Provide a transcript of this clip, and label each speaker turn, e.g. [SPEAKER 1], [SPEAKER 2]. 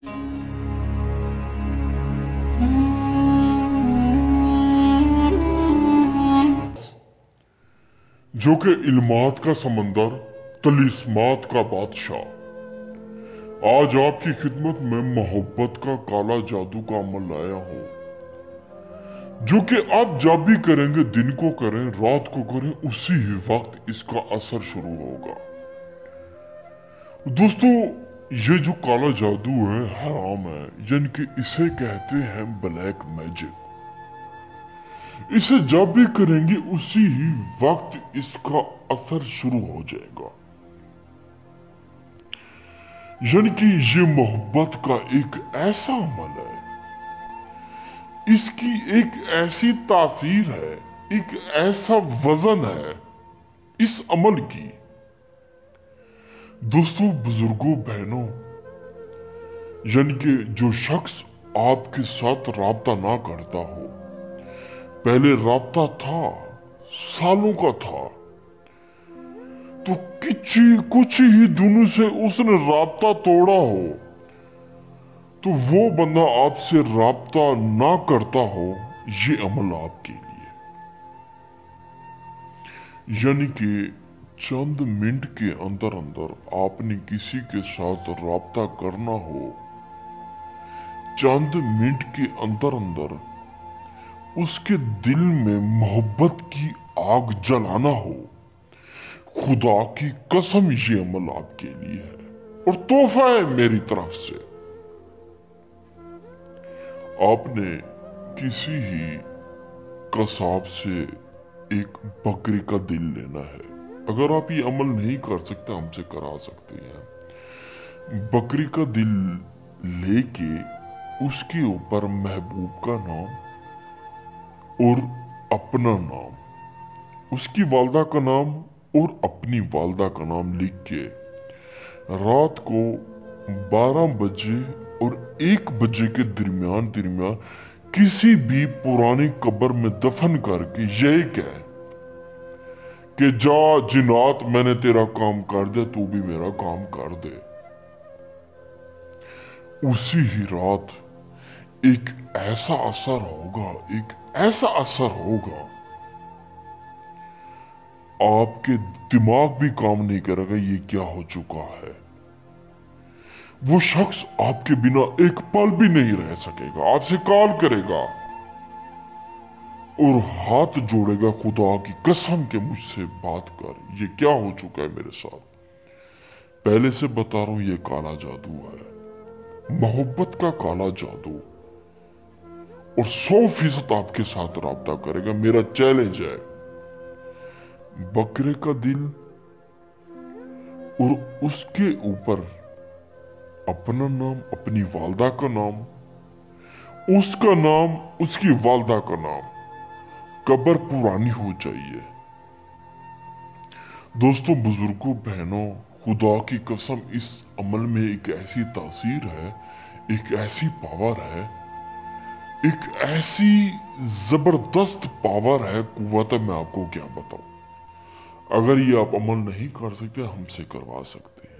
[SPEAKER 1] जो कि इल्मात का समंदर, तलिस्मात का बादशाह, आज आपकी खिदमत में मोहब्बत का काला जादू का अमल लाया हूं, जो कि आप जब भी करेंगे, दिन को करें, रात को करें, उसी ही वक्त इसका असर शुरू होगा। दोस्तों, ये जो काला जादू है हराम है, यानी कि इसे कहते हैं ब्लैक मैजिक। इसे जब भी करेंगे उसी ही वक्त इसका असर शुरू हो जाएगा। यानी कि ये मोहब्बत का एक ऐसा अमल है, इसकी एक ऐसी तासीर है, एक ऐसा वजन है इस अमल की। दोस्तों, बुजुर्गों, बहनों, यानी कि जो शख्स आपके साथ राब्ता ना करता हो, पहले राब्ता था, सालों का था, तो कुछ ही दिनों से उसने राब्ता तोड़ा हो, तो वो बंदा आपसे राब्ता ना करता हो, ये अमल आपके लिए। यानी कि चंद मिनट के अंदर अंदर आपने किसी के साथ राब्ता करना हो, चंद मिनट के अंदर अंदर उसके दिल में मोहब्बत की आग जलाना हो, खुदा की कसम ये अमल आपके लिए है और तोहफा है मेरी तरफ से। आपने किसी ही कसाब से एक बकरी का दिल लेना है। अगर आप ये अमल नहीं कर सकते, हमसे करा सकते हैं। बकरी का दिल लेके उसके ऊपर महबूब का नाम और अपना नाम, उसकी वालदा का नाम और अपनी वालदा का नाम लिख के रात को 12 बजे और 1 बजे के दरमियान किसी भी पुरानी कब्र में दफन करके यही कह कि जा जिन्नात, मैंने तेरा काम कर दिया, तू भी मेरा काम कर दे। उसी ही रात एक ऐसा असर होगा, एक ऐसा असर होगा, आपके दिमाग भी काम नहीं करेगा ये क्या हो चुका है। वो शख्स आपके बिना एक पल भी नहीं रह सकेगा, आपसे कॉल करेगा और हाथ जोड़ेगा, खुदा की कसम के मुझसे बात कर, ये क्या हो चुका है मेरे साथ। पहले से बता रहा हूं, ये काला जादू है, मोहब्बत का काला जादू, और 100% आपके साथ राब्ता करेगा। मेरा चैलेंज है, बकरे का दिल और उसके ऊपर अपना नाम, अपनी वालदा का नाम, उसका नाम, उसकी वालदा का नाम, कब्र पुरानी हो जाइए। दोस्तों, बुजुर्गों, बहनों, खुदा की कसम, इस अमल में एक ऐसी तासीर है, एक ऐसी पावर है, एक ऐसी जबरदस्त पावर है, कुव्वत है, मैं आपको क्या बताऊं। अगर ये आप अमल नहीं कर सकते, हमसे करवा सकते हैं।